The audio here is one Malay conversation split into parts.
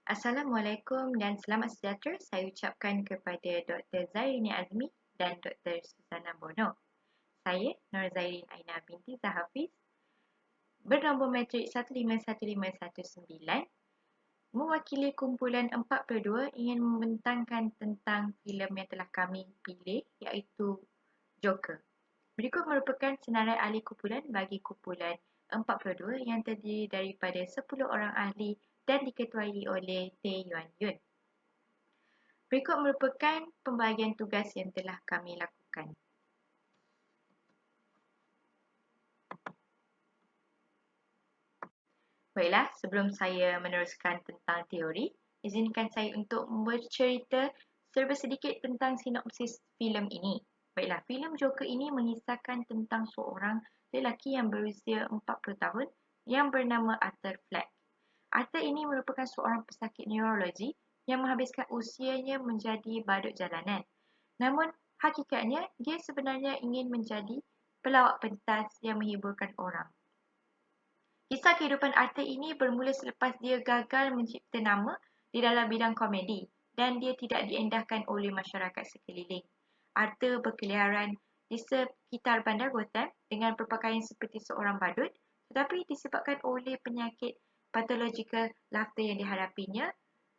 Assalamualaikum dan selamat sejahtera saya ucapkan kepada Dr. Zairini Azmi dan Dr. Susana Bono. Saya, Nur Zairin Aina binti Zahafiz, bernombor matrik 151519, mewakili kumpulan 42 ingin membentangkan tentang filem yang telah kami pilih iaitu Joker. Berikut merupakan senarai ahli kumpulan bagi kumpulan 42 yang terdiri daripada 10 orang ahli dan diketuai oleh Tae Yuan Yun. Berikut merupakan pembahagian tugas yang telah kami lakukan. Baiklah, sebelum saya meneruskan tentang teori, izinkan saya untuk bercerita serba sedikit tentang sinopsis filem ini. Baiklah, filem Joker ini mengisahkan tentang seorang lelaki yang berusia 40 tahun yang bernama Arthur Fleck. Arthur ini merupakan seorang pesakit neurologi yang menghabiskan usianya menjadi badut jalanan. Namun, hakikatnya dia sebenarnya ingin menjadi pelawak pentas yang menghiburkan orang. Kisah kehidupan Arthur ini bermula selepas dia gagal mencipta nama di dalam bidang komedi dan dia tidak diendahkan oleh masyarakat sekeliling. Arthur berkeliaran di sekitar bandar Gotham dengan berpakaian seperti seorang badut, tetapi disebabkan oleh penyakit patologikal laughter yang dihadapinya,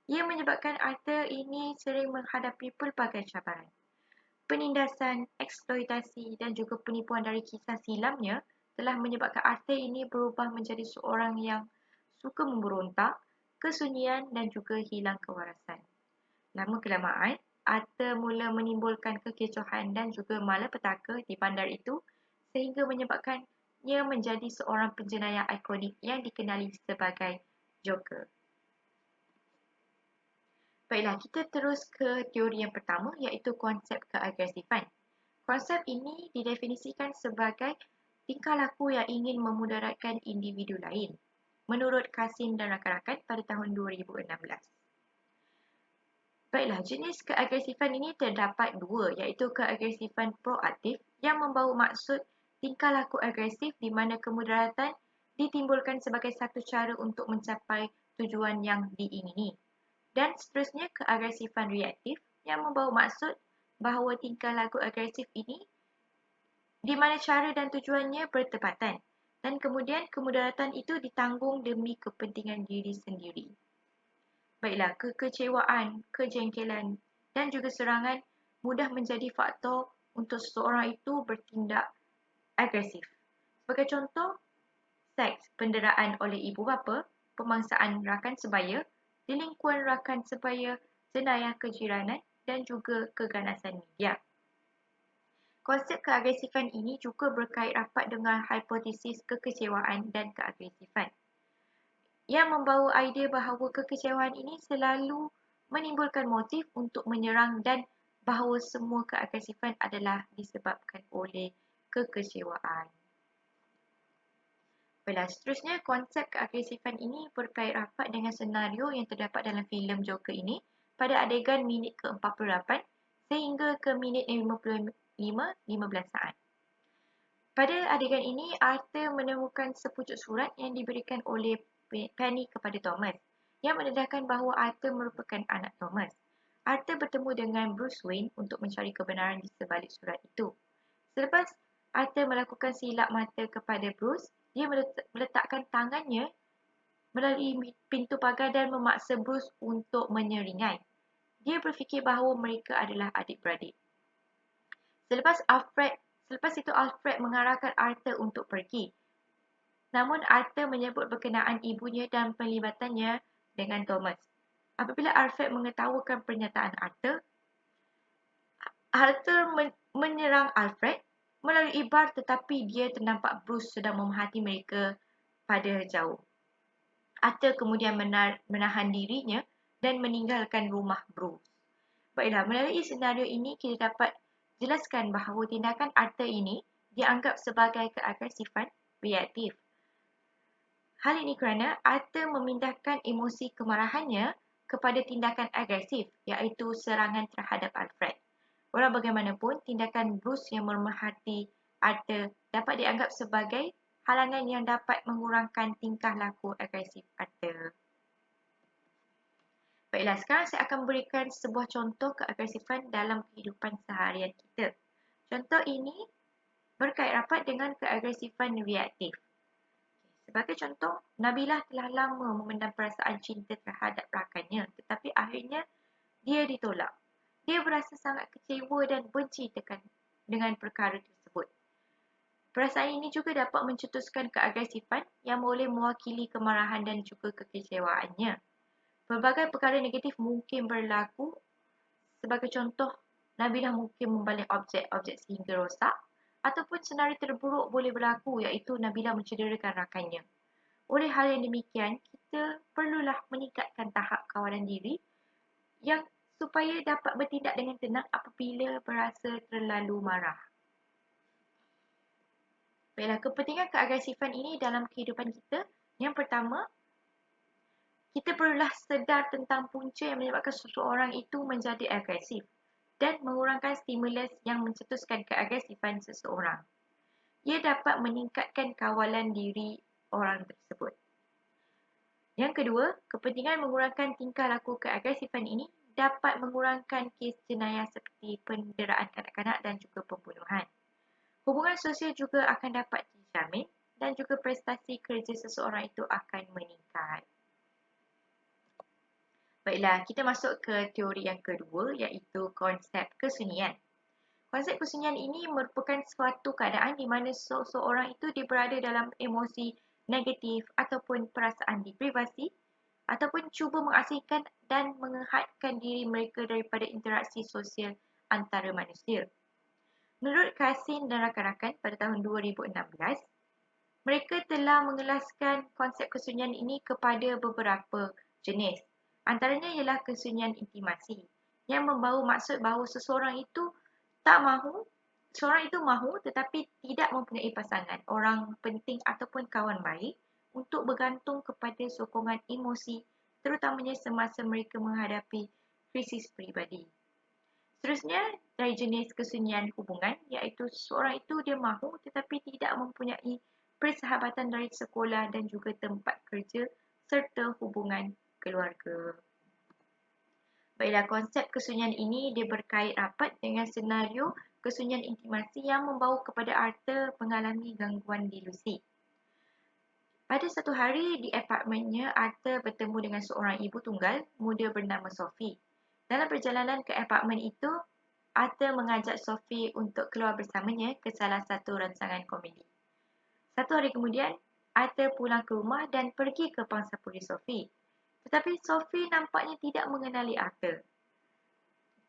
ia menyebabkan Arthur ini sering menghadapi pelbagai cabaran. Penindasan, eksploitasi dan juga penipuan dari kisah silamnya telah menyebabkan Arthur ini berubah menjadi seorang yang suka memberontak, kesunyian dan juga hilang kewarasan. Lama-kelamaan, Arthur mula menimbulkan kekecohan dan juga malapetaka di bandar itu sehingga menyebabkannya menjadi seorang penjenayah ikonik yang dikenali sebagai Joker. Baiklah, kita terus ke teori yang pertama iaitu konsep keagresifan. Konsep ini didefinisikan sebagai tingkah laku yang ingin memudaratkan individu lain, menurut Kasim dan rakan-rakan pada tahun 2016. Baiklah, jenis keagresifan ini terdapat dua, iaitu keagresifan proaktif yang membawa maksud tingkah laku agresif di mana kemudaratan ditimbulkan sebagai satu cara untuk mencapai tujuan yang diingini. Dan seterusnya keagresifan reaktif yang membawa maksud bahawa tingkah laku agresif ini di mana cara dan tujuannya bertepatan dan kemudian kemudaratan itu ditanggung demi kepentingan diri sendiri. Baiklah, kekecewaan, kejengkelan dan juga serangan mudah menjadi faktor untuk seseorang itu bertindak agresif. Sebagai contoh, seks penderaan oleh ibu bapa, pemangsaan rakan sebaya, delinkuan rakan sebaya, jenayah kejiranan dan juga keganasan media. Konsep keagresifan ini juga berkait rapat dengan hipotesis kekecewaan dan keagresifan yang membawa idea bahawa kekecewaan ini selalu menimbulkan motif untuk menyerang dan bahawa semua keagresifan adalah disebabkan oleh kekecewaan. Baiklah, seterusnya konsep keagresifan ini berkait rapat dengan senario yang terdapat dalam filem Joker ini pada adegan minit ke-48 sehingga ke minit 55-15 saat. Pada adegan ini, Arthur menemukan sepucuk surat yang diberikan oleh Penny kepada Thomas yang mendedahkan bahawa Arthur merupakan anak Thomas. Arthur bertemu dengan Bruce Wayne untuk mencari kebenaran di sebalik surat itu. Selepas Arthur melakukan silap mata kepada Bruce, dia meletakkan tangannya melalui pintu pagar dan memaksa Bruce untuk menyeringai. Dia berfikir bahawa mereka adalah adik-beradik. Selepas itu Alfred mengarahkan Arthur untuk pergi. Namun Arthur menyebut berkenaan ibunya dan perlibatannya dengan Thomas. Apabila Alfred mengetahukan pernyataan Arthur menyerang Alfred melalui ibar tetapi dia ternampak Bruce sedang memerhati mereka pada jauh. Arthur kemudian menahan dirinya dan meninggalkan rumah Bruce. Baiklah, melalui senario ini kita dapat jelaskan bahawa tindakan Arthur ini dianggap sebagai keagresifan reaktif. Hal ini kerana Arthur memindahkan emosi kemarahannya kepada tindakan agresif iaitu serangan terhadap Alfred. Walau bagaimanapun, tindakan Bruce yang memerhati Arthur dapat dianggap sebagai halangan yang dapat mengurangkan tingkah laku agresif Arthur. Baiklah, sekarang saya akan berikan sebuah contoh keagresifan dalam kehidupan seharian kita. Contoh ini berkait rapat dengan keagresifan reaktif. Sebagai contoh, Nabilah telah lama memendam perasaan cinta terhadap rakannya, tetapi akhirnya dia ditolak. Dia berasa sangat kecewa dan benci dengan perkara tersebut. Perasaan ini juga dapat mencetuskan keagresifan yang boleh mewakili kemarahan dan juga kekecewaannya. Pelbagai perkara negatif mungkin berlaku. Sebagai contoh, Nabilah mungkin membalik objek-objek sehingga rosak, ataupun senario terburuk boleh berlaku iaitu Nabilah mencederakan rakannya. Oleh hal yang demikian, kita perlulah meningkatkan tahap kawalan diri yang supaya dapat bertindak dengan tenang apabila berasa terlalu marah. Baiklah, kepentingan keagresifan ini dalam kehidupan kita. Yang pertama, kita perlulah sedar tentang punca yang menyebabkan seseorang itu menjadi agresif dan mengurangkan stimulus yang mencetuskan keagresifan seseorang. Ia dapat meningkatkan kawalan diri orang tersebut. Yang kedua, kepentingan mengurangkan tingkah laku keagresifan ini dapat mengurangkan kes jenayah seperti penderaan kanak-kanak dan juga pembunuhan. Hubungan sosial juga akan dapat dijamin dan juga prestasi kerja seseorang itu akan meningkat. Baiklah, kita masuk ke teori yang kedua iaitu konsep kesunyian. Konsep kesunyian ini merupakan suatu keadaan di mana seseorang itu dia berada dalam emosi negatif ataupun perasaan deprivasi ataupun cuba mengasingkan dan menghadkan diri mereka daripada interaksi sosial antara manusia. Menurut Kasin dan rakan-rakan pada tahun 2016, mereka telah mengelaskan konsep kesunyian ini kepada beberapa jenis. Antaranya ialah kesunyian intimasi yang membawa maksud bahawa seseorang itu mahu tetapi tidak mempunyai pasangan, orang penting ataupun kawan baik untuk bergantung kepada sokongan emosi terutamanya semasa mereka menghadapi krisis peribadi. Seterusnya, dari jenis kesunyian hubungan iaitu seseorang itu dia mahu tetapi tidak mempunyai persahabatan dari sekolah dan juga tempat kerja serta hubungan keluarga. Baiklah, konsep kesunyian ini dia berkait rapat dengan senario kesunyian intimasi yang membawa kepada Arthur mengalami gangguan delusi. Pada satu hari di apartmennya, Arthur bertemu dengan seorang ibu tunggal muda bernama Sophie. Dalam perjalanan ke apartmen itu, Arthur mengajak Sophie untuk keluar bersamanya ke salah satu rancangan komedi. Satu hari kemudian, Arthur pulang ke rumah dan pergi ke pangsapuri Sophie. Tetapi Sophie nampaknya tidak mengenali Arthur.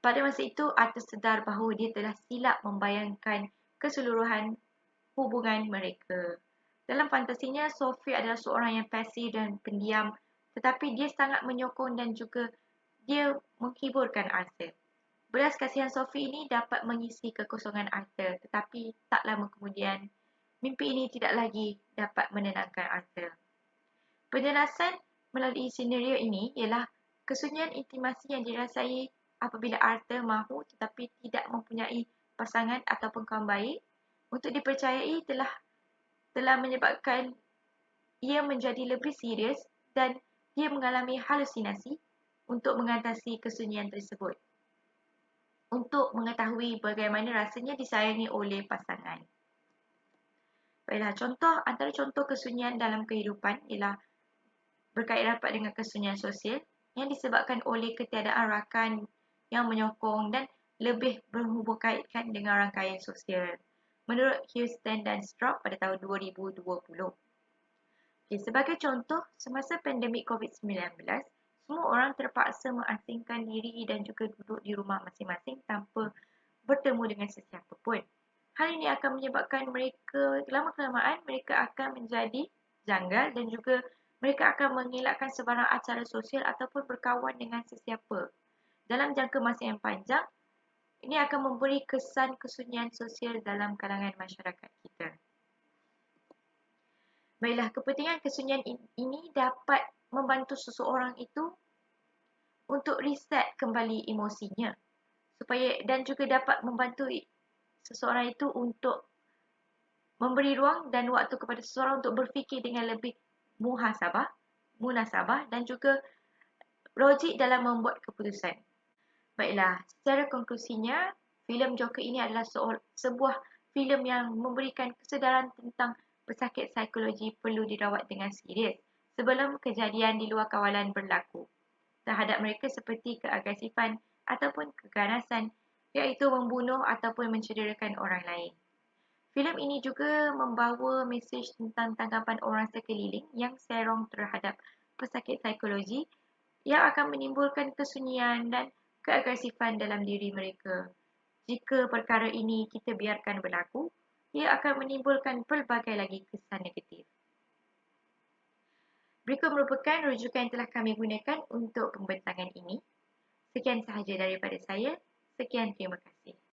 Pada masa itu, Arthur sedar bahawa dia telah silap membayangkan keseluruhan hubungan mereka. Dalam fantasinya, Sophie adalah seorang yang pasif dan pendiam, tetapi dia sangat menyokong dan juga dia menghiburkan Arthur. Belas kasihan Sophie ini dapat mengisi kekosongan Arthur, tetapi tak lama kemudian, mimpi ini tidak lagi dapat menenangkan Arthur. Penjelasan melalui senario ini ialah kesunyian intimasi yang dirasai apabila Arthur mahu tetapi tidak mempunyai pasangan ataupun kawan baik untuk dipercayai telah menyebabkan ia menjadi lebih serius dan dia mengalami halusinasi untuk mengatasi kesunyian tersebut. Untuk mengetahui bagaimana rasanya disayangi oleh pasangan. Baiklah, antara contoh kesunyian dalam kehidupan ialah berkait rapat dengan kesunyian sosial yang disebabkan oleh ketiadaan rakan yang menyokong dan lebih berhubung kaitkan dengan rangkaian sosial. Menurut Houston dan Straub pada tahun 2020. Sebagai contoh, semasa pandemik COVID-19, semua orang terpaksa mengasingkan diri dan juga duduk di rumah masing-masing tanpa bertemu dengan sesiapa pun. Hal ini akan menyebabkan mereka lama-kelamaan mereka akan menjadi janggal dan juga mereka akan mengelakkan sebarang acara sosial ataupun berkawan dengan sesiapa. Dalam jangka masa yang panjang, ini akan memberi kesan kesunyian sosial dalam kalangan masyarakat kita. Baiklah, kepentingan kesunyian ini dapat membantu seseorang itu untuk reset kembali emosinya dan juga dapat membantu seseorang itu untuk memberi ruang dan waktu kepada seseorang untuk berfikir dengan lebih munasabah dan juga logik dalam membuat keputusan. Baiklah, secara konklusinya, filem Joker ini adalah sebuah filem yang memberikan kesedaran tentang pesakit psikologi perlu dirawat dengan serius sebelum kejadian di luar kawalan berlaku terhadap mereka seperti keagresifan ataupun keganasan, iaitu membunuh ataupun mencederakan orang lain. Filem ini juga membawa mesej tentang tanggapan orang sekeliling yang serong terhadap pesakit psikologi yang akan menimbulkan kesunyian dan keagresifan dalam diri mereka. Jika perkara ini kita biarkan berlaku, ia akan menimbulkan pelbagai lagi kesan negatif. Berikut merupakan rujukan yang telah kami gunakan untuk pembentangan ini. Sekian sahaja daripada saya. Sekian, terima kasih.